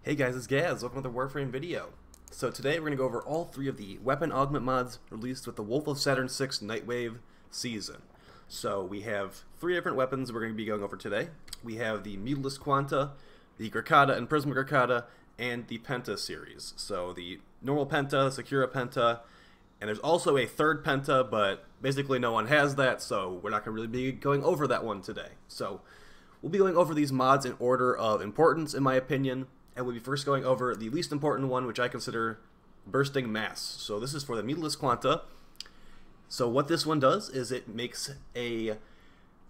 Hey guys, it's Gaz. Welcome to the Warframe video. So today we're going to go over all three of the weapon augment mods released with the Wolf of Saturn 6 Nightwave season. So we have three different weapons we're going to be going over today. We have the Mutilus Quanta, the Gracata and Prisma Gracata, and the Penta series. So the normal Penta, Secura Penta, and there's also a third Penta, but basically no one has that, so we're not going to really be going over that one today. So we'll be going over these mods in order of importance, in my opinion. And we'll be first going over the least important one, which I consider Bursting Mass. So this is for the Mutilus Quanta. So what this one does is it makes a...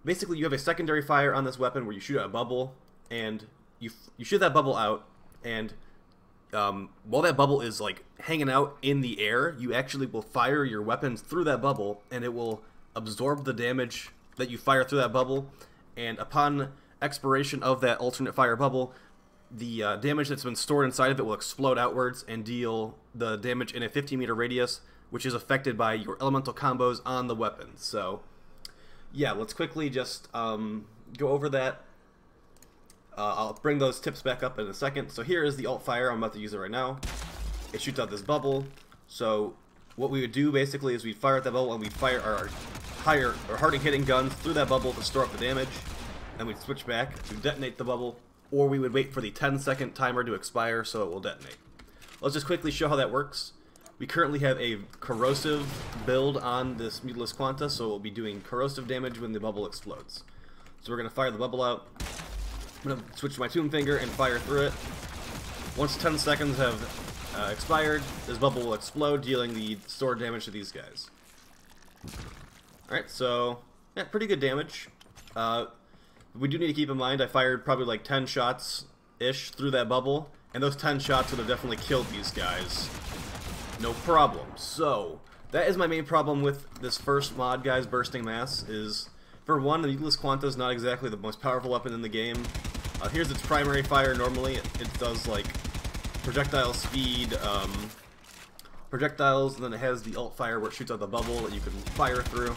Basically, you have a secondary fire on this weapon where you shoot out a bubble, and you shoot that bubble out, and while that bubble is like hanging out in the air, you actually will fire your weapons through that bubble, and it will absorb the damage that you fire through that bubble. And upon expiration of that alternate fire bubble, the damage that's been stored inside of it will explode outwards and deal the damage in a 50-meter radius, which is affected by your elemental combos on the weapon. So, yeah, let's quickly just go over that. I'll bring those tips back up in a second. So here is the alt fire. I'm about to use it right now. It shoots out this bubble. So what we would do basically is we'd fire at that bubble and we'd fire our harder hitting guns through that bubble to store up the damage. And we'd switch back to detonate the bubble, or we would wait for the 10-second timer to expire so it will detonate. Let's just quickly show how that works. We currently have a corrosive build on this Mutilus Quanta, so we'll be doing corrosive damage when the bubble explodes. So we're going to fire the bubble out. I'm going to switch to my Tomb Finger and fire through it. Once 10 seconds have expired, this bubble will explode, dealing the stored damage to these guys. Alright, so yeah, pretty good damage. We do need to keep in mind I fired probably like 10 shots-ish through that bubble, and those 10 shots would have definitely killed these guys. No problem. So, that is my main problem with this first mod, guys, Bursting Mass, is, for one, the Mutilus Quanta is not exactly the most powerful weapon in the game. Here's its primary fire normally. It does, like, projectile speed, projectiles, and then it has the alt fire where it shoots out the bubble that you can fire through.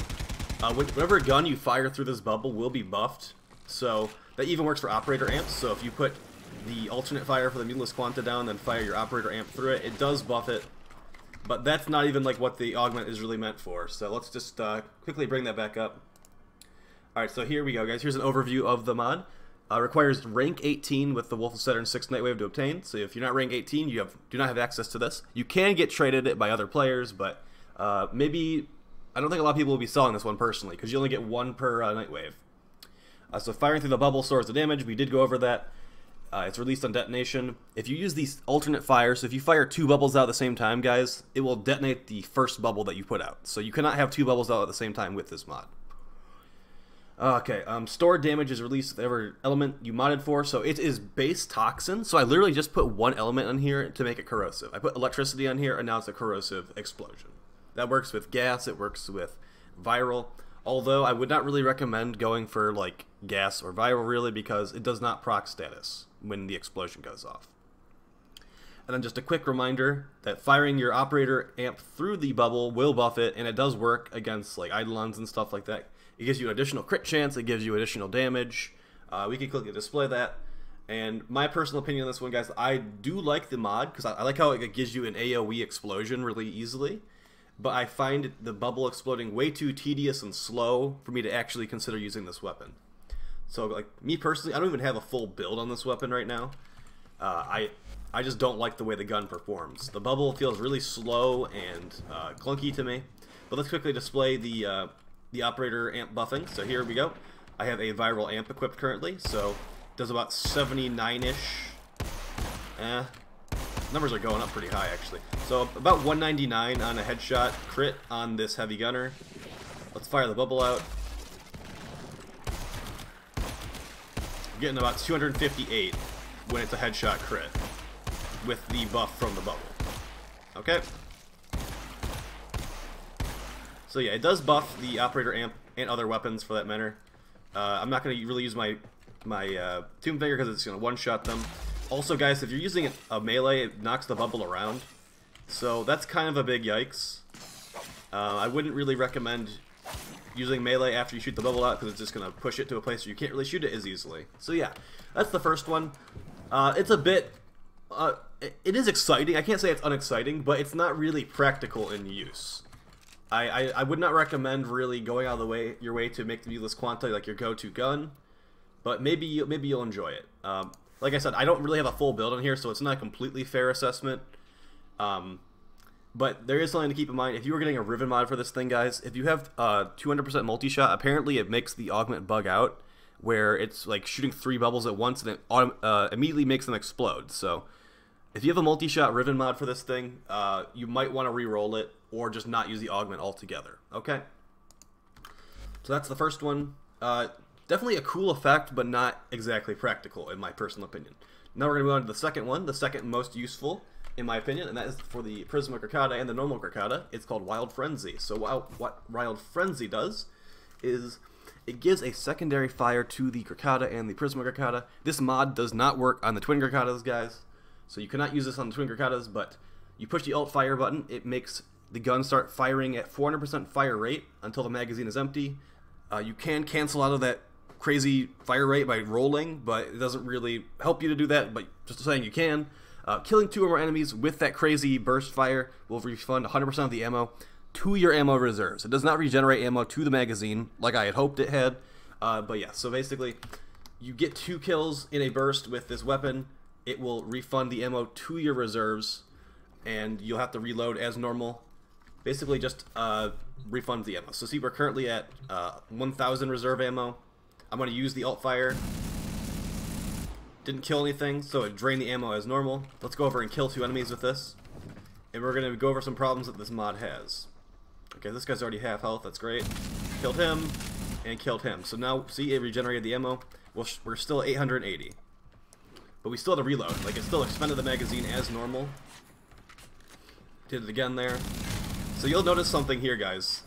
Whatever gun you fire through this bubble will be buffed. So that even works for operator amps. So if you put the alternate fire for the Mutilus Quanta down, then fire your operator amp through it, it does buff it. But that's not even like what the augment is really meant for. So let's just quickly bring that back up. Alright, so here we go, guys. Here's an overview of the mod. Requires rank 18 with the Wolf of Saturn 6 Nightwave to obtain. So if you're not rank 18, you do not have access to this. You can get traded it by other players, but maybe... I don't think a lot of people will be selling this one personally, because you only get one per Nightwave. So firing through the bubble stores the damage. We did go over that. It's released on detonation. If you use these alternate fires, so if you fire two bubbles out at the same time, guys, it will detonate the first bubble that you put out. So you cannot have two bubbles out at the same time with this mod. Okay, stored damage is released with every element you modded for. So it is base toxin. So I literally just put one element on here to make it corrosive. I put electricity on here, and now it's a corrosive explosion. That works with gas, it works with viral. Although I would not really recommend going for like gas or viral really, because it does not proc status when the explosion goes off. And then just a quick reminder that firing your operator amp through the bubble will buff it, and it does work against like Eidolons and stuff like that. It gives you an additional crit chance, it gives you additional damage. We can quickly display that. And my personal opinion on this one, guys, I do like the mod because I like how it gives you an AoE explosion really easily. But I find the bubble exploding way too tedious and slow for me to actually consider using this weapon. So, like, me personally, I don't even have a full build on this weapon right now. I just don't like the way the gun performs. The bubble feels really slow and clunky to me. But let's quickly display the operator amp buffing. So here we go. I have a viral amp equipped currently, so it does about 79-ish. Numbers are going up pretty high, actually. So about 199 on a headshot crit on this heavy gunner. Let's fire the bubble out. Getting about 258 when it's a headshot crit with the buff from the bubble. Okay. So yeah, it does buff the operator amp and other weapons for that matter. I'm not going to really use my Tomb Finger because it's going to one-shot them. Also, guys, if you're using a melee, it knocks the bubble around. So that's kind of a big yikes. I wouldn't really recommend using melee after you shoot the bubble out because it's just going to push it to a place where you can't really shoot it as easily. So yeah, that's the first one. It's a bit It is exciting. I can't say it's unexciting, but it's not really practical in use. I would not recommend really going out of your way to make the Museless Quanta like your go-to gun, but maybe you'll enjoy it. Like I said, I don't really have a full build on here, so it's not a completely fair assessment. But there is something to keep in mind. If you were getting a Riven mod for this thing, guys, if you have 200% multi-shot, apparently it makes the augment bug out, where it's like shooting 3 bubbles at once and it immediately makes them explode. So if you have a multi-shot Riven mod for this thing, you might want to re-roll it or just not use the augment altogether. Okay? So that's the first one. Definitely a cool effect, but not exactly practical, in my personal opinion. Now we're going to move on to the second one, the second most useful, in my opinion, and that is for the Prisma Crocata and the normal Crocata. It's called Wild Frenzy. So what Wild Frenzy does is it gives a secondary fire to the Crocata and the Prisma Crocata. This mod does not work on the Twin Crocatas, guys, so you cannot use this on the Twin Crocatas, but you push the Alt Fire button, it makes the gun start firing at 400% fire rate until the magazine is empty. You can cancel out of that crazy fire rate by rolling, but it doesn't really help you to do that, but just saying you can. Killing 2 or more enemies with that crazy burst fire will refund 100% of the ammo to your ammo reserves. It does not regenerate ammo to the magazine like I had hoped it had, but yeah, so basically you get 2 kills in a burst with this weapon. It will refund the ammo to your reserves, and you'll have to reload as normal. Basically just refund the ammo. So see, we're currently at 1,000 reserve ammo. I'm going to use the alt fire. Didn't kill anything, so it drained the ammo as normal. Let's go over and kill 2 enemies with this. And we're going to go over some problems that this mod has. Okay, this guy's already half health, that's great. Killed him, and killed him. So now, see, it regenerated the ammo. We're still at 880. But we still had to reload. Like, it still expended the magazine as normal. Did it again there. So you'll notice something here, guys.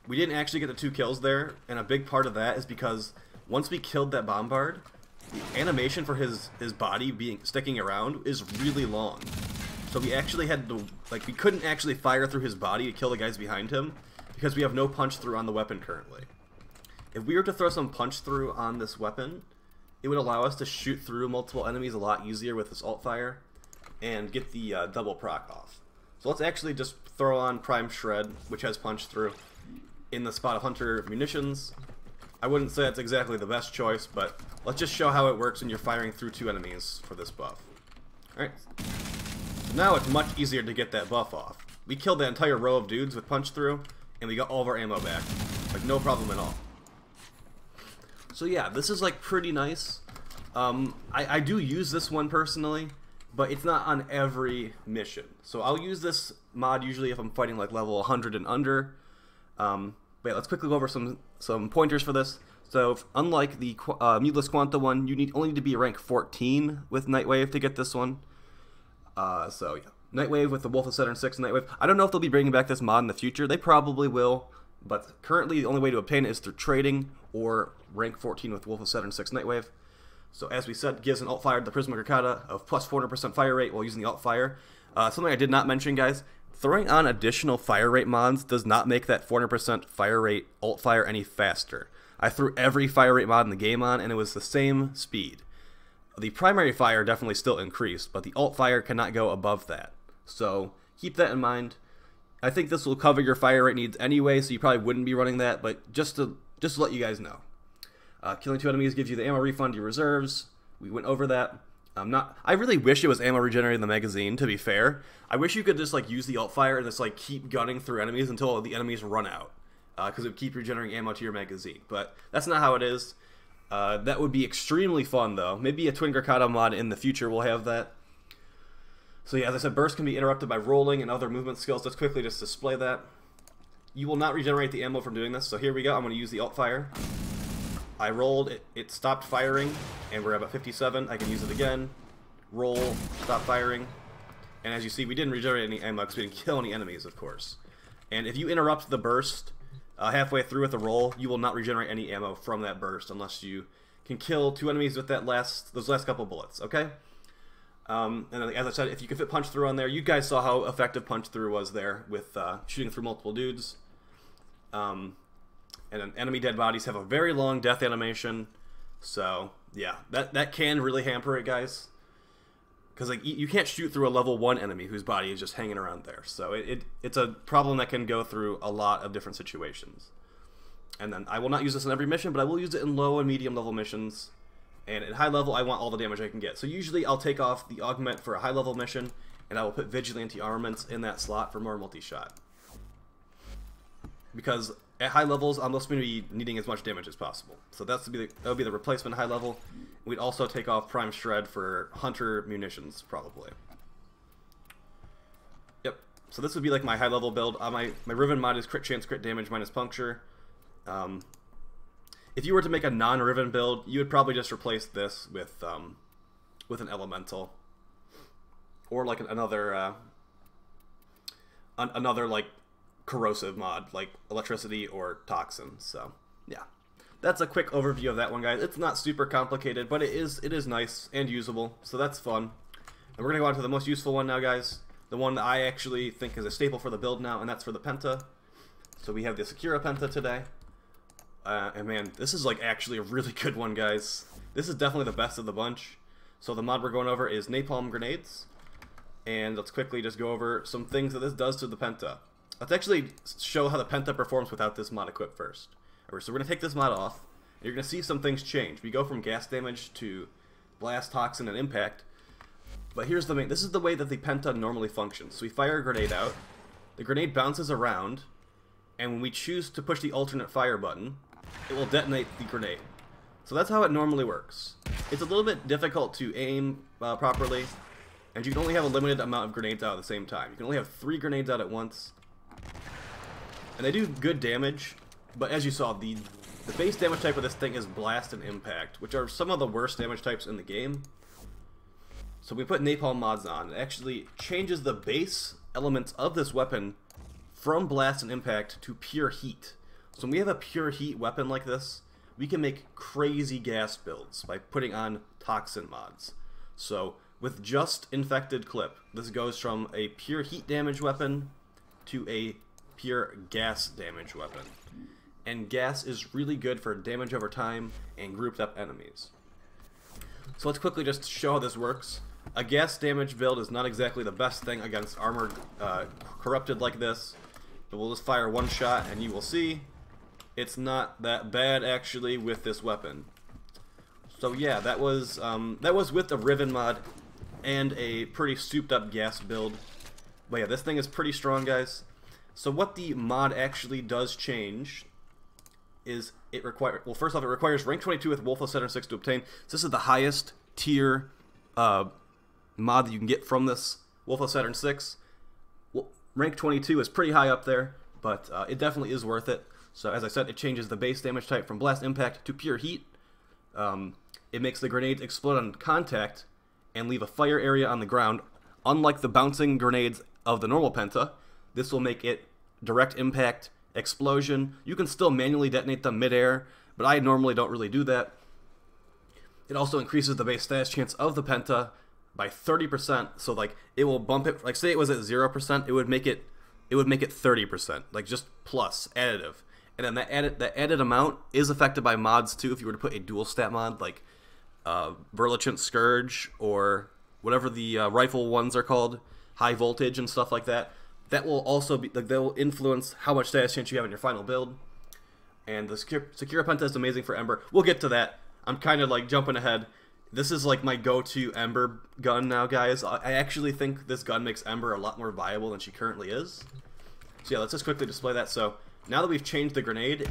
We didn't actually get the 2 kills there, and a big part of that is because once we killed that bombard, the animation for his body sticking around is really long. So we actually had to, like, we couldn't actually fire through his body to kill the guys behind him because we have no punch through on the weapon currently. If we were to throw some punch through on this weapon, it would allow us to shoot through multiple enemies a lot easier with this alt fire and get the double proc off. So let's actually just throw on Prime Shred, which has punch through, in the spot of Hunter munitions. I wouldn't say it's exactly the best choice, but let's just show how it works when you're firing through 2 enemies for this buff. Alright, so now it's much easier to get that buff off. We killed that entire row of dudes with punch through, and we got all of our ammo back. Like, no problem at all. So yeah, this is like pretty nice. I do use this one personally, but it's not on every mission. So I'll use this mod usually if I'm fighting like level 100 and under. But yeah, let's quickly go over some pointers for this. So unlike the Museless Quanta one, you only need to be rank 14 with Nightwave to get this one. So yeah, Nightwave with the Wolf of Saturn 6 Nightwave. I don't know if they'll be bringing back this mod in the future. They probably will, but currently the only way to obtain it is through trading or rank 14 with Wolf of Saturn 6 Nightwave. So as we said, gives an alt fire to the Prisma Crocata of plus 400% fire rate while using the alt fire. Something I did not mention, guys. Throwing on additional fire rate mods does not make that 400% fire rate alt fire any faster. I threw every fire rate mod in the game on, and it was the same speed. The primary fire definitely still increased, but the alt fire cannot go above that. So keep that in mind. I think this will cover your fire rate needs anyway, so you probably wouldn't be running that, but just to let you guys know. Killing 2 enemies gives you the ammo refund to your reserves. We went over that. I really wish it was ammo regenerating in the magazine, to be fair. I wish you could just like use the alt fire and just like keep gunning through enemies until the enemies run out. Because it would keep regenerating ammo to your magazine. But that's not how it is. That would be extremely fun though. Maybe a Twin Crocata mod in the future will have that. So yeah, as I said, burst can be interrupted by rolling and other movement skills. Let's quickly just display that. You will not regenerate the ammo from doing this. So here we go. I'm going to use the alt fire. I rolled, it stopped firing, and we're about 57. I can use it again. Roll, stop firing. And as you see, we didn't regenerate any ammo because we didn't kill any enemies, of course. And if you interrupt the burst halfway through with a roll, you will not regenerate any ammo from that burst unless you can kill 2 enemies with those last couple bullets, okay? And as I said, if you can fit punch through on there, you guys saw how effective punch through was there with shooting through multiple dudes. And enemy dead bodies have a very long death animation, so yeah, that can really hamper it, guys. because like you can't shoot through a level 1 enemy whose body is just hanging around there. So it's a problem that can go through a lot of different situations. And then I will not use this in every mission, but I will use it in low and medium level missions. And at high level, I want all the damage I can get. So usually I'll take off the augment for a high level mission, and I will put vigilante armaments in that slot for more multi-shot. Because at high levels, I'm just going to be needing as much damage as possible. So that'll be the replacement high level. We'd also take off prime shred for hunter munitions, probably. Yep. So this would be like my high level build. My Riven mod is crit chance, crit damage minus puncture. If you were to make a non-Riven build, you would probably just replace this with an elemental, or like another like corrosive mod, like electricity or toxin. So yeah, that's a quick overview of that one, guys. It's not super complicated, but it is nice and usable, so that's fun. And we're gonna go on to the most useful one now, guys. The one that I actually think is a staple for the build now, and that's for the Penta. So we have the Sakura Penta today. And man, this is like actually a really good one, guys. This is definitely the best of the bunch. So the mod we're going over is Napalm Grenades. And let's quickly just go over some things that this does to the Penta. Let's actually show how the Penta performs without this mod equipped first. Alright, so we're going to take this mod off, and you're going to see some things change. We go from gas damage to blast, toxin, and impact. But here's the main, this is the way that the Penta normally functions. So we fire a grenade out, the grenade bounces around, and when we choose to push the alternate fire button, it will detonate the grenade. So that's how it normally works. It's a little bit difficult to aim properly, and you can only have a limited amount of grenades out at the same time. You can only have 3 grenades out at once. And they do good damage, but as you saw, the base damage type of this thing is blast and impact, which are some of the worst damage types in the game. So we put napalm mods on. It actually changes the base elements of this weapon from blast and impact to pure heat. So when we have a pure heat weapon like this, we can make crazy gas builds by putting on toxin mods. So with just infected clip, this goes from a pure heat damage weapon to a pure gas damage weapon. And gas is really good for damage over time and grouped up enemies. So let's quickly just show how this works. A gas damage build is not exactly the best thing against armor corrupted like this, but we'll just fire one shot and you will see it's not that bad actually with this weapon. So yeah, that was with the Riven mod and a pretty souped up gas build. But yeah, this thing is pretty strong, guys. So what the mod actually does change is it requires, well, first off, it requires rank 22 with Wolf of Saturn 6 to obtain. So this is the highest tier mod that you can get from this Wolf of Saturn 6. Well, rank 22 is pretty high up there, but it definitely is worth it. So as I said, it changes the base damage type from blast impact to pure heat. It makes the grenades explode on contact and leave a fire area on the ground. Unlike the bouncing grenades of the normal Penta, this will make it direct impact explosion. You can still manually detonate them midair, but I normally don't really do that. It also increases the base status chance of the Penta by 30%. So like it will bump it, like say it was at 0%, it would make it 30%, like just plus additive. And then that added amount is affected by mods too. If you were to put a dual stat mod like Virulent Scourge or whatever the rifle ones are called, high voltage and stuff like that, that will also be like, that will influence how much status chance you have in your final build. And the Sakura Penta is amazing for Ember. We'll get to that. I'm kind of like jumping ahead. This is like my go-to Ember gun now, guys. I actually think this gun makes Ember a lot more viable than she currently is. So yeah, let's just quickly display that. So now that we've changed the grenade,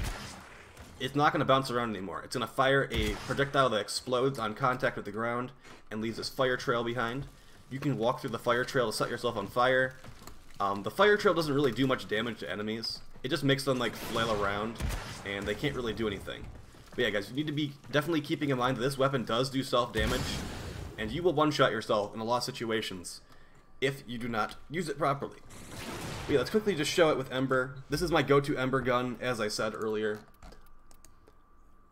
it's not going to bounce around anymore. It's going to fire a projectile that explodes on contact with the ground and leaves this fire trail behind. You can walk through the fire trail to set yourself on fire. The fire trail doesn't really do much damage to enemies. It just makes them like flail around, and they can't really do anything. But yeah, guys, you need to be definitely keeping in mind that this weapon does do self-damage, and you will one-shot yourself in a lot of situations if you do not use it properly. But yeah, let's quickly just show it with Ember. This is my go-to Ember gun, as I said earlier.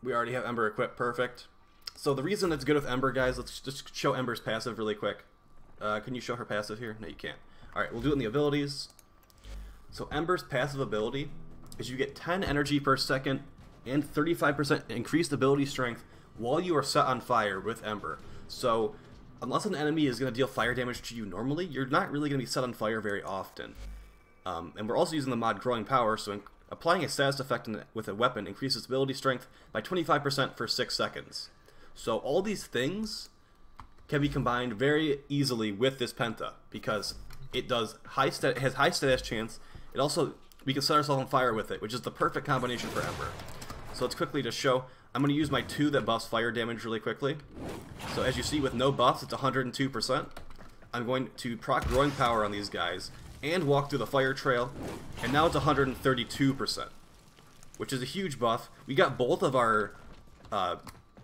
We already have Ember equipped, perfect. So the reason it's good with Ember, guys, let's just show Ember's passive really quick. Can you show her passive here? No, you can't. Alright, we'll do it in the abilities. So Ember's passive ability is you get 10 energy per second and 35% increased ability strength while you are set on fire with Ember. So unless an enemy is going to deal fire damage to you normally, you're not really going to be set on fire very often. And we're also using the mod Growing Power, so applying a status effect with a weapon increases ability strength by 25% for 6 seconds. So all these things can be combined very easily with this Penta, because it has high status chance. It also, we can set ourselves on fire with it, which is the perfect combination for Ember. So let's quickly just show. I'm going to use my 2 that buffs fire damage really quickly. So as you see, with no buffs, it's 102%. I'm going to proc Growing Power on these guys and walk through the fire trail, and now it's 132%, which is a huge buff. We got both of our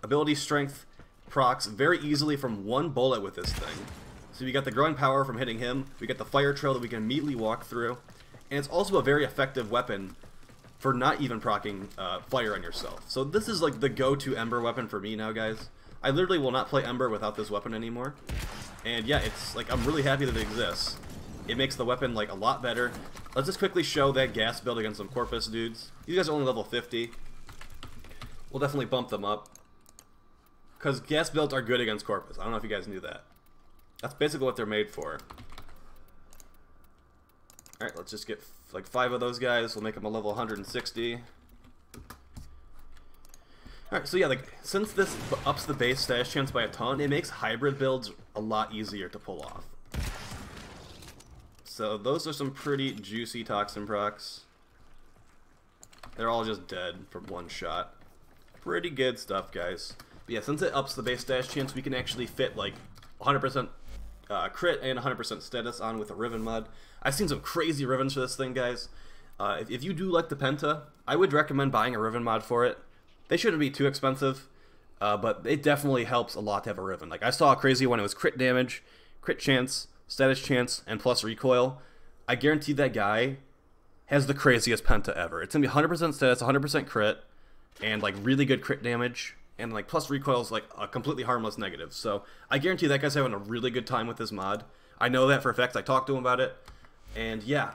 ability strength procs very easily from one bullet with this thing. So we got the Growing Power from hitting him, we got the fire trail that we can immediately walk through, and it's also a very effective weapon for not even proccing fire on yourself. So this is like the go-to Ember weapon for me now, guys. I literally will not play Ember without this weapon anymore. And yeah, it's like, I'm really happy that it exists. It makes the weapon like a lot better. Let's just quickly show that gas build against some Corpus dudes. These guys are only level 50. We'll definitely bump them up, because gas builds are good against Corpus. I don't know if you guys knew that. That's basically what they're made for. Alright, let's just get like 5 of those guys. We'll make them a level 160. Alright, so yeah, like, since this ups the base status chance by a ton, it makes hybrid builds a lot easier to pull off. So those are some pretty juicy Toxin procs. They're all just dead from one shot. Pretty good stuff, guys. But yeah, since it ups the base status chance, we can actually fit like 100% crit and 100% status on with a Riven mod. I've seen some crazy Rivens for this thing, guys. If you do like the Penta, I would recommend buying a Riven mod for it. They shouldn't be too expensive, but it definitely helps a lot to have a Riven. Like, I saw a crazy one. It was crit damage, crit chance, status chance, and plus recoil. I guarantee that guy has the craziest Penta ever. It's gonna be 100% status, 100% crit, and like really good crit damage, and like plus recoil is like a completely harmless negative. So I guarantee that guy's having a really good time with this mod. I know that for a fact. I talked to him about it, and yeah,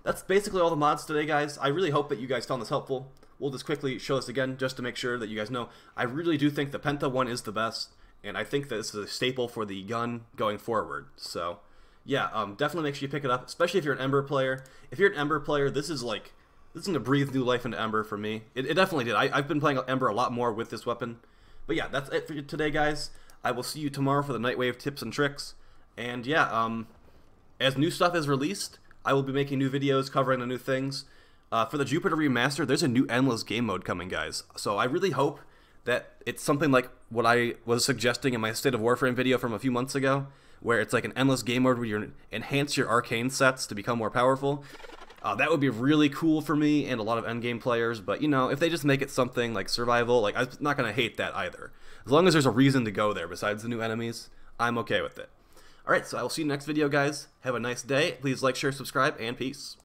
that's basically all the mods today, guys. I really hope that you guys found this helpful. We'll just quickly show this again just to make sure that you guys know. I really do think the Penta one is the best, and I think that this is a staple for the gun going forward. So yeah, definitely make sure you pick it up, especially if you're an Ember player. If you're an Ember player, this is going to breathe new life into Ember for me. It definitely did. I've been playing Ember a lot more with this weapon. But yeah, that's it for today, guys. I will see you tomorrow for the Nightwave tips and tricks. And yeah, as new stuff is released, I will be making new videos covering the new things. For the Jupiter Remaster, there's a new Endless Game Mode coming, guys. So I really hope that it's something like what I was suggesting in my State of Warframe video from a few months ago, where it's like an endless game mode where you enhance your arcane sets to become more powerful. That would be really cool for me and a lot of endgame players, but you know, if they just make it something like survival, like, I'm not going to hate that either. As long as there's a reason to go there besides the new enemies, I'm okay with it. Alright, so I will see you in the next video, guys. Have a nice day. Please like, share, subscribe, and peace.